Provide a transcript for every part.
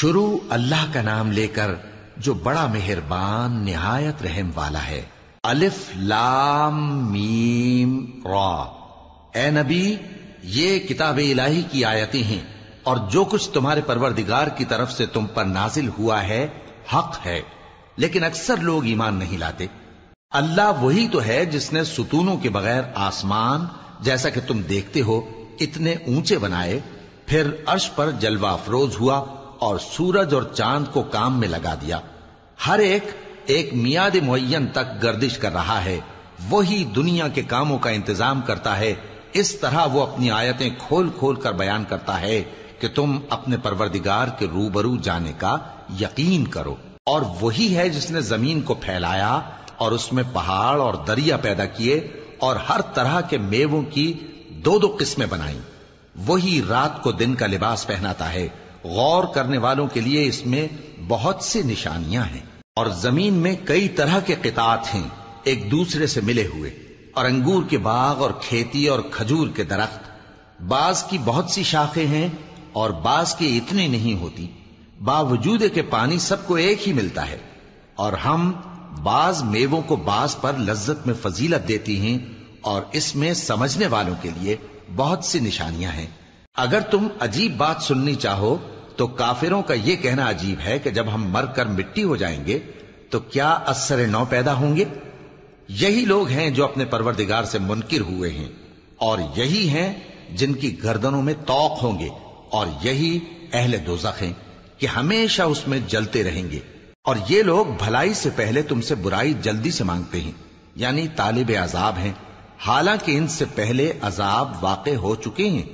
شروع اللہ کا نام لے کر جو بڑا مہربان نہایت رحم والا ہے۔ الف لام میم را۔ اے نبی، یہ کتاب الہی کی آیتیں ہیں اور جو کچھ تمہارے پروردگار کی طرف سے تم پر نازل ہوا ہے حق ہے، لیکن اکثر لوگ ایمان نہیں لاتے۔ اللہ وہی تو ہے جس نے ستونوں کے بغیر آسمان جیسا کہ تم دیکھتے ہو اتنے اونچے بنائے، پھر عرش پر جلوہ افروز ہوا اور سورج اور چاند کو کام میں لگا دیا۔ ہر ایک میعاد معین تک گردش کر رہا ہے۔ وہی دنیا کے کاموں کا انتظام کرتا ہے۔ اس طرح وہ اپنی آیتیں کھول کھول کر بیان کرتا ہے کہ تم اپنے پروردگار کے روبرو جانے کا یقین کرو۔ اور وہی ہے جس نے زمین کو پھیلایا اور اس میں پہاڑ اور دریا پیدا کیے اور ہر طرح کے میووں کی دو دو قسمیں بنائیں۔ وہی رات کو دن کا لباس پہناتا ہے۔ غور کرنے والوں کے لیے اس میں بہت سی نشانیاں ہیں۔ اور زمین میں کئی طرح کے قطعات ہیں ایک دوسرے سے ملے ہوئے، اور انگور کے باغ اور کھیتی اور کھجور کے درخت۔ بعض کی بہت سی شاخیں ہیں اور بعض کی اتنی نہیں ہوتی، باوجود کہ پانی سب کو ایک ہی ملتا ہے۔ اور ہم بعض میووں کو بعض پر لذت میں فضیلت دیتی ہیں، اور اس میں سمجھنے والوں کے لیے بہت سی نشانیاں ہیں۔ اگر تم عجیب بات سننی چاہو تو کافروں کا یہ کہنا عجیب ہے کہ جب ہم مر کر مٹی ہو جائیں گے تو کیا از سر نو پیدا ہوں گے؟ یہی لوگ ہیں جو اپنے پروردگار سے منکر ہوئے ہیں، اور یہی ہیں جن کی گردنوں میں طوق ہوں گے، اور یہی اہل دوزخ ہیں کہ ہمیشہ اس میں جلتے رہیں گے۔ اور یہ لوگ بھلائی سے پہلے تم سے برائی جلدی سے مانگتے ہیں، یعنی طالب عذاب ہیں، حالانکہ ان سے پہلے عذاب واقع ہو چکے ہیں۔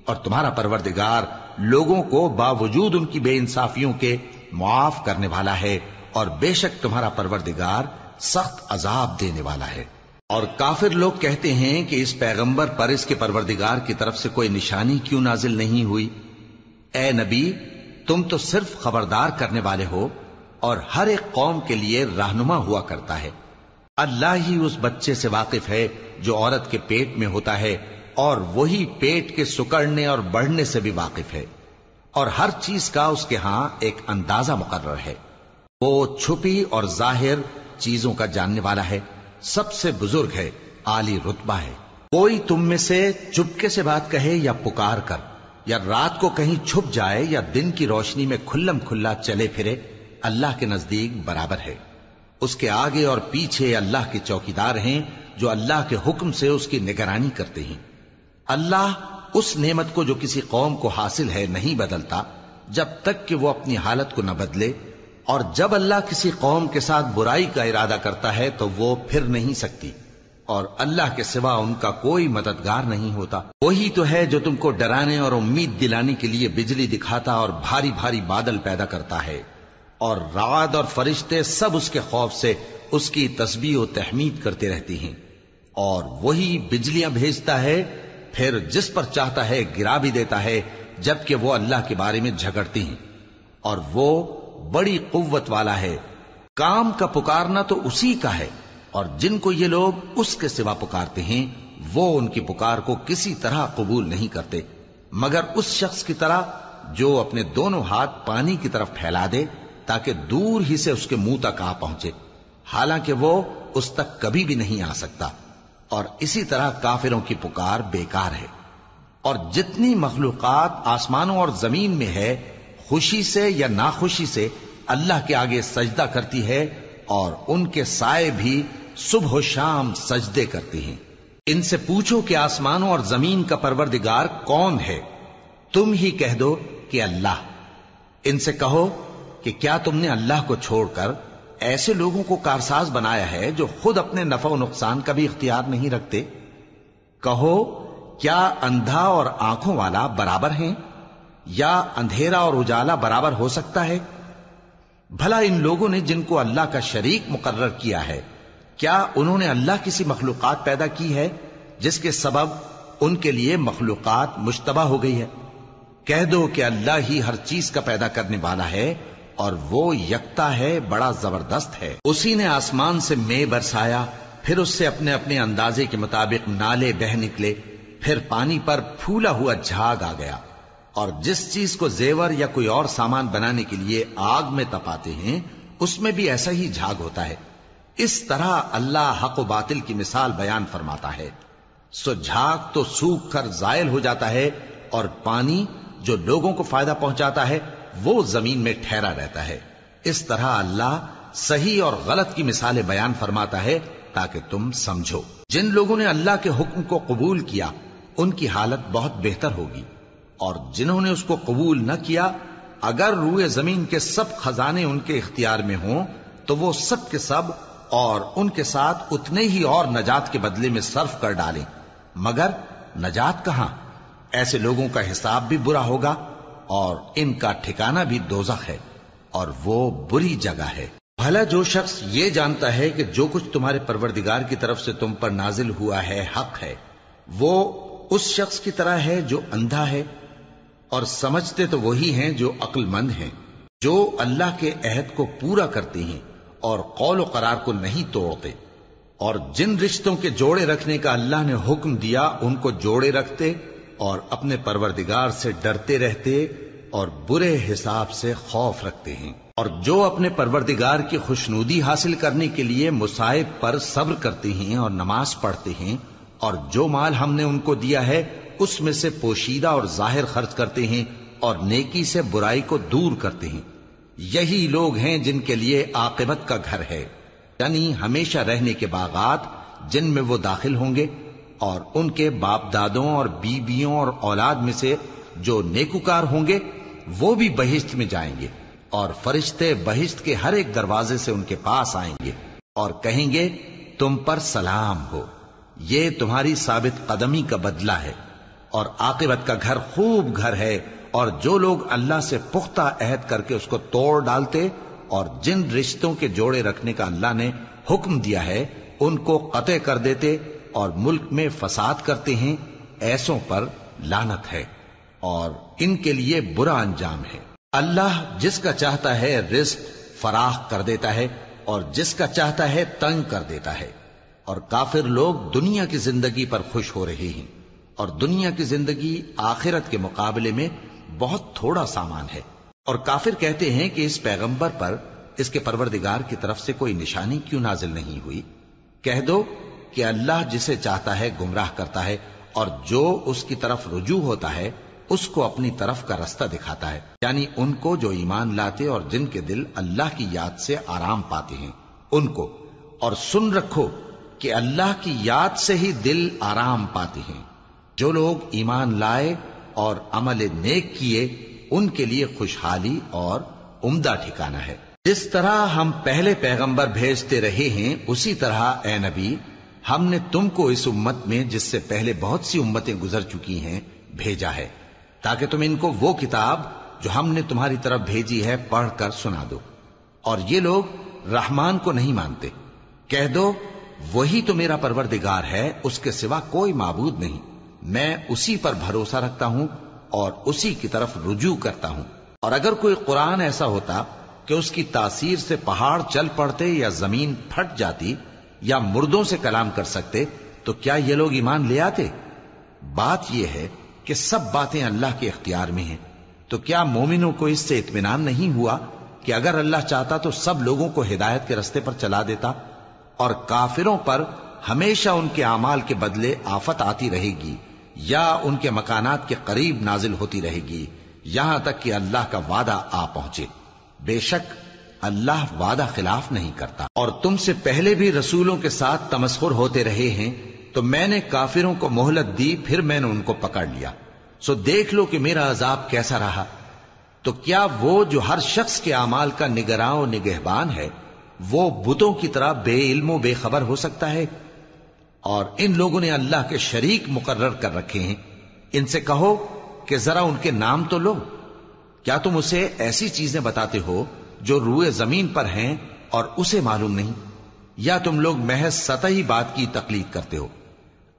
اور تمہارا پروردگار لوگوں کو باوجود ان کی بے انصافیوں کے معاف کرنے والا ہے، اور بے شک تمہارا پروردگار سخت عذاب دینے والا ہے۔ اور کافر لوگ کہتے ہیں کہ اس پیغمبر پر اس کے پروردگار کی طرف سے کوئی نشانی کیوں نازل نہیں ہوئی؟ اے نبی، تم تو صرف خبردار کرنے والے ہو، اور ہر ایک قوم کے لیے رہنما ہوا کرتا ہے۔ اللہ ہی اس بچے سے واقف ہے جو عورت کے پیٹ میں ہوتا ہے، اور وہی پیٹ کے سکڑنے اور بڑھنے سے بھی واقف ہے، اور ہر چیز کا اس کے ہاں ایک اندازہ مقرر ہے۔ وہ چھپی اور ظاہر چیزوں کا جاننے والا ہے، سب سے بزرگ ہے، عالی رتبہ ہے۔ کوئی تم میں سے چپکے سے بات کہے یا پکار کر، یا رات کو کہیں چھپ جائے یا دن کی روشنی میں کھلم کھلا چلے پھرے، اللہ کے نزدیک برابر ہے۔ اس کے آگے اور پیچھے اللہ کے چوکیدار ہیں جو اللہ کے حکم سے اس کی نگرانی کرتے ہیں۔ اللہ اس نعمت کو جو کسی قوم کو حاصل ہے نہیں بدلتا جب تک کہ وہ اپنی حالت کو نہ بدلے، اور جب اللہ کسی قوم کے ساتھ برائی کا ارادہ کرتا ہے تو وہ پھر نہیں سکتی، اور اللہ کے سوا ان کا کوئی مددگار نہیں ہوتا۔ وہی تو ہے جو تم کو ڈرانے اور امید دلانے کے لیے بجلی دکھاتا اور بھاری بھاری بادل پیدا کرتا ہے، اور رعد اور فرشتے سب اس کے خوف سے اس کی تسبیح و تحمید کرتے رہتی ہیں۔ اور وہی بجلیاں بھیجتا ہے، پھر جس پر چاہتا ہے گرا بھی دیتا ہے، جبکہ وہ اللہ کے بارے میں جھگڑتی ہیں، اور وہ بڑی قوت والا ہے۔ کام کا پکارنا تو اسی کا ہے، اور جن کو یہ لوگ اس کے سوا پکارتے ہیں وہ ان کی پکار کو کسی طرح قبول نہیں کرتے، مگر اس شخص کی طرح جو اپنے دونوں ہاتھ پانی کی طرف پھیلا دے تاکہ دور ہی سے اس کے منہ تک آ پہنچے، حالانکہ وہ اس تک کبھی بھی نہیں آ سکتا۔ اور اسی طرح کافروں کی پکار بیکار ہے۔ اور جتنی مخلوقات آسمانوں اور زمین میں ہے، خوشی سے یا ناخوشی سے اللہ کے آگے سجدہ کرتی ہے، اور ان کے سائے بھی صبح و شام سجدے کرتے ہیں۔ ان سے پوچھو کہ آسمانوں اور زمین کا پروردگار کون ہے؟ تم ہی کہہ دو کہ اللہ۔ ان سے کہو کہ کیا تم نے اللہ کو چھوڑ کر ایسے لوگوں کو کارساز بنایا ہے جو خود اپنے نفع و نقصان کا بھی اختیار نہیں رکھتے؟ کہو کیا اندھا اور آنکھوں والا برابر ہیں، یا اندھیرا اور اجالا برابر ہو سکتا ہے؟ بھلا ان لوگوں نے جن کو اللہ کا شریک مقرر کیا ہے، کیا انہوں نے اللہ کسی مخلوقات پیدا کی ہے جس کے سبب ان کے لیے مخلوقات مشتبہ ہو گئی ہے؟ کہہ دو کہ اللہ ہی ہر چیز کا پیدا کرنے والا ہے، اور وہ یکتا ہے، بڑا زبردست ہے۔ اسی نے آسمان سے مے برسایا، پھر اس سے اپنے اپنے اندازے کے مطابق نالے بہہ نکلے، پھر پانی پر پھولا ہوا جھاگ آ گیا، اور جس چیز کو زیور یا کوئی اور سامان بنانے کے لیے آگ میں تپاتے ہیں اس میں بھی ایسا ہی جھاگ ہوتا ہے. اس طرح اللہ حق و باطل کی مثال بیان فرماتا ہے. سو جھاگ تو سوکھ کر زائل ہو جاتا ہے اور پانی جو لوگوں کو فائدہ پہنچاتا ہے وہ زمین میں ٹھہرا رہتا ہے. اس طرح اللہ صحیح اور غلط کی مثالیں بیان فرماتا ہے تاکہ تم سمجھو. جن لوگوں نے اللہ کے حکم کو قبول کیا ان کی حالت بہت بہتر ہوگی، اور جنہوں نے اس کو قبول نہ کیا اگر روئے زمین کے سب خزانے ان کے اختیار میں ہوں تو وہ سب کے سب اور ان کے ساتھ اتنے ہی اور نجات کے بدلے میں صرف کر ڈالیں، مگر نجات کہاں؟ ایسے لوگوں کا حساب بھی برا ہوگا اور ان کا ٹھکانہ بھی دوزخ ہے، اور وہ بری جگہ ہے. بھلا جو شخص یہ جانتا ہے کہ جو کچھ تمہارے پروردگار کی طرف سے تم پر نازل ہوا ہے حق ہے، وہ اس شخص کی طرح ہے جو اندھا ہے، اور سمجھتے تو وہی ہیں جو عقل مند ہیں، جو اللہ کے عہد کو پورا کرتے ہیں اور قول و قرار کو نہیں توڑتے، اور جن رشتوں کے جوڑے رکھنے کا اللہ نے حکم دیا ان کو جوڑے رکھتے اور اپنے پروردگار سے ڈرتے رہتے اور برے حساب سے خوف رکھتے ہیں. اور جو اپنے پروردگار کی خوشنودی حاصل کرنے کے لیے مصائب پر صبر کرتے ہیں اور نماز پڑھتے ہیں، اور جو مال ہم نے ان کو دیا ہے اس میں سے پوشیدہ اور ظاہر خرچ کرتے ہیں اور نیکی سے برائی کو دور کرتے ہیں، یہی لوگ ہیں جن کے لیے عاقبت کا گھر ہے، یعنی ہمیشہ رہنے کے باغات جن میں وہ داخل ہوں گے، اور ان کے باپ دادوں اور بیویوں اور اولاد میں سے جو نیکوکار ہوں گے وہ بھی بہشت میں جائیں گے، اور فرشتے بہشت کے ہر ایک دروازے سے ان کے پاس آئیں گے اور کہیں گے تم پر سلام ہو، یہ تمہاری ثابت قدمی کا بدلہ ہے، اور عاقبت کا گھر خوب گھر ہے. اور جو لوگ اللہ سے پختہ عہد کر کے اس کو توڑ ڈالتے اور جن رشتوں کے جوڑے رکھنے کا اللہ نے حکم دیا ہے ان کو قطع کر دیتے اور ملک میں فساد کرتے ہیں، ایسوں پر لعنت ہے اور ان کے لیے برا انجام ہے. اللہ جس کا چاہتا ہے رزق فراخ کر دیتا ہے اور جس کا چاہتا ہے تنگ کر دیتا ہے، اور کافر لوگ دنیا کی زندگی پر خوش ہو رہے ہیں، اور دنیا کی زندگی آخرت کے مقابلے میں بہت تھوڑا سامان ہے. اور کافر کہتے ہیں کہ اس پیغمبر پر اس کے پروردگار کی طرف سے کوئی نشانی کیوں نازل نہیں ہوئی؟ کہہ دو کہ اللہ جسے چاہتا ہے گمراہ کرتا ہے، اور جو اس کی طرف رجوع ہوتا ہے اس کو اپنی طرف کا رستہ دکھاتا ہے، یعنی ان کو جو ایمان لاتے اور جن کے دل اللہ کی یاد سے آرام پاتے ہیں ان کو. اور سن رکھو کہ اللہ کی یاد سے ہی دل آرام پاتے ہیں. جو لوگ ایمان لائے اور عمل نیک کیے ان کے لیے خوشحالی اور عمدہ ٹھکانہ ہے. جس طرح ہم پہلے پیغمبر بھیجتے رہے ہیں اسی طرح اے نبی ہم نے تم کو اس امت میں جس سے پہلے بہت سی امتیں گزر چکی ہیں بھیجا ہے، تاکہ تم ان کو وہ کتاب جو ہم نے تمہاری طرف بھیجی ہے پڑھ کر سنا دو. اور یہ لوگ رحمان کو نہیں مانتے. کہہ دو وہی تو میرا پروردگار ہے، اس کے سوا کوئی معبود نہیں، میں اسی پر بھروسہ رکھتا ہوں اور اسی کی طرف رجوع کرتا ہوں. اور اگر کوئی قرآن ایسا ہوتا کہ اس کی تاثیر سے پہاڑ چل پڑتے یا زمین پھٹ جاتی یا مردوں سے کلام کر سکتے تو کیا یہ لوگ ایمان لے آتے؟ بات یہ ہے کہ سب باتیں اللہ کے اختیار میں ہیں. تو کیا مومنوں کو اس سے اطمینان نہیں ہوا کہ اگر اللہ چاہتا تو سب لوگوں کو ہدایت کے رستے پر چلا دیتا؟ اور کافروں پر ہمیشہ ان کے اعمال کے بدلے آفت آتی رہے گی یا ان کے مکانات کے قریب نازل ہوتی رہے گی یہاں تک کہ اللہ کا وعدہ آ پہنچے. بے شک اللہ وعدہ خلاف نہیں کرتا. اور تم سے پہلے بھی رسولوں کے ساتھ تمسخر ہوتے رہے ہیں تو میں نے کافروں کو مہلت دی، پھر میں نے ان کو پکڑ لیا. سو دیکھ لو کہ میرا عذاب کیسا رہا. تو کیا وہ جو ہر شخص کے اعمال کا نگراں و نگہبان ہے وہ بتوں کی طرح بے علم و بے خبر ہو سکتا ہے؟ اور ان لوگوں نے اللہ کے شریک مقرر کر رکھے ہیں. ان سے کہو کہ ذرا ان کے نام تو لو. کیا تم اسے ایسی چیزیں بتاتے ہو جو روئے زمین پر ہیں اور اسے معلوم نہیں، یا تم لوگ محض سطحی بات کی تقلید کرتے ہو؟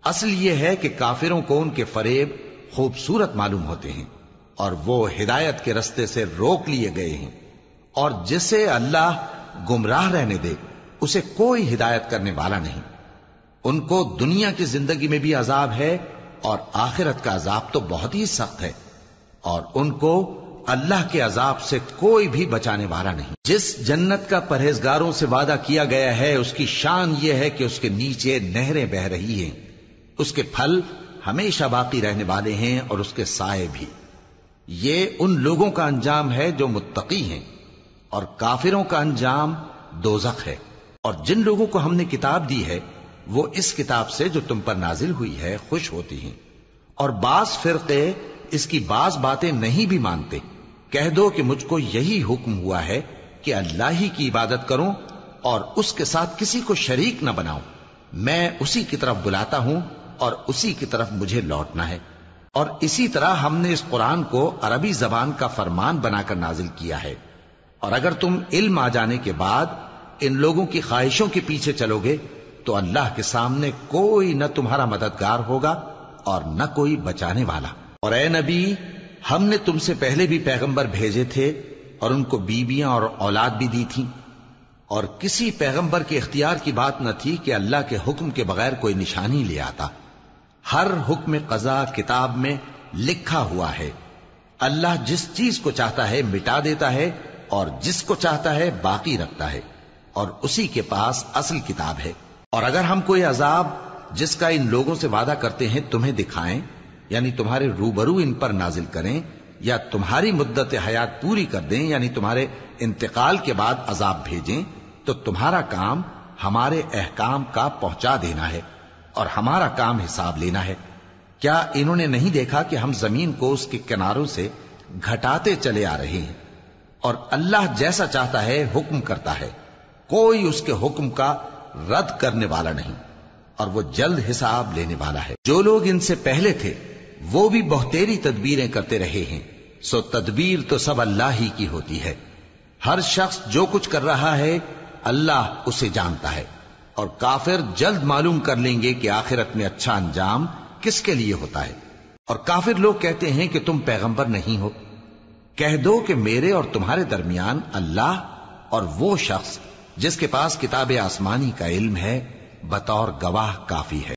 اصل یہ ہے کہ کافروں کو ان کے فریب خوبصورت معلوم ہوتے ہیں اور وہ ہدایت کے رستے سے روک لیے گئے ہیں. اور جسے اللہ گمراہ رہنے دے اسے کوئی ہدایت کرنے والا نہیں. ان کو دنیا کی زندگی میں بھی عذاب ہے اور آخرت کا عذاب تو بہت ہی سخت ہے. اور ان کو اللہ کے عذاب سے کوئی بھی بچانے والا نہیں۔ جس جنت کا پرہیزگاروں سے وعدہ کیا گیا ہے اس کی شان یہ ہے کہ اس کے نیچے نہریں بہہ رہی ہیں، اس کے پھل ہمیشہ باقی رہنے والے ہیں اور اس کے سائے بھی۔ یہ ان لوگوں کا انجام ہے جو متقی ہیں، اور کافروں کا انجام دوزخ ہے۔ اور جن لوگوں کو ہم نے کتاب دی ہے وہ اس کتاب سے جو تم پر نازل ہوئی ہے خوش ہوتی ہیں، اور بعض فرقے اس کی بعض باتیں نہیں بھی مانتے۔ کہہ دو کہ مجھ کو یہی حکم ہوا ہے کہ اللہ ہی کی عبادت کروں اور اس کے ساتھ کسی کو شریک نہ بناؤں۔ میں اسی کی طرف بلاتا ہوں اور اسی کی طرف مجھے لوٹنا ہے۔ اور اسی طرح ہم نے اس قرآن کو عربی زبان کا فرمان بنا کر نازل کیا ہے، اور اگر تم علم آ جانے کے بعد ان لوگوں کی خواہشوں کے پیچھے چلو گے تو اللہ کے سامنے کوئی نہ تمہارا مددگار ہوگا اور نہ کوئی بچانے والا۔ اور اے نبی، ہم نے تم سے پہلے بھی پیغمبر بھیجے تھے اور ان کو بیویاں اور اولاد بھی دی تھیں، اور کسی پیغمبر کے اختیار کی بات نہ تھی کہ اللہ کے حکم کے بغیر کوئی نشانی لے آتا۔ ہر حکم قضا کتاب میں لکھا ہوا ہے۔ اللہ جس چیز کو چاہتا ہے مٹا دیتا ہے اور جس کو چاہتا ہے باقی رکھتا ہے، اور اسی کے پاس اصل کتاب ہے۔ اور اگر ہم کوئی عذاب جس کا ان لوگوں سے وعدہ کرتے ہیں تمہیں دکھائیں، یعنی تمہارے روبرو ان پر نازل کریں، یا تمہاری مدت حیات پوری کر دیں، یعنی تمہارے انتقال کے بعد عذاب بھیجیں، تو تمہارا کام ہمارے احکام کا پہنچا دینا ہے اور ہمارا کام حساب لینا ہے۔ کیا انہوں نے نہیں دیکھا کہ ہم زمین کو اس کے کناروں سے گھٹاتے چلے آ رہے ہیں؟ اور اللہ جیسا چاہتا ہے حکم کرتا ہے، کوئی اس کے حکم کا رد کرنے والا نہیں، اور وہ جلد حساب لینے والا ہے۔ جو لوگ ان سے پہلے تھے وہ بھی بہتیری تدبیریں کرتے رہے ہیں، سو تدبیر تو سب اللہ ہی کی ہوتی ہے۔ ہر شخص جو کچھ کر رہا ہے اللہ اسے جانتا ہے، اور کافر جلد معلوم کر لیں گے کہ آخرت میں اچھا انجام کس کے لیے ہوتا ہے۔ اور کافر لوگ کہتے ہیں کہ تم پیغمبر نہیں ہو۔ کہہ دو کہ میرے اور تمہارے درمیان اللہ اور وہ شخص جس کے پاس کتاب آسمانی کا علم ہے بطور گواہ کافی ہے۔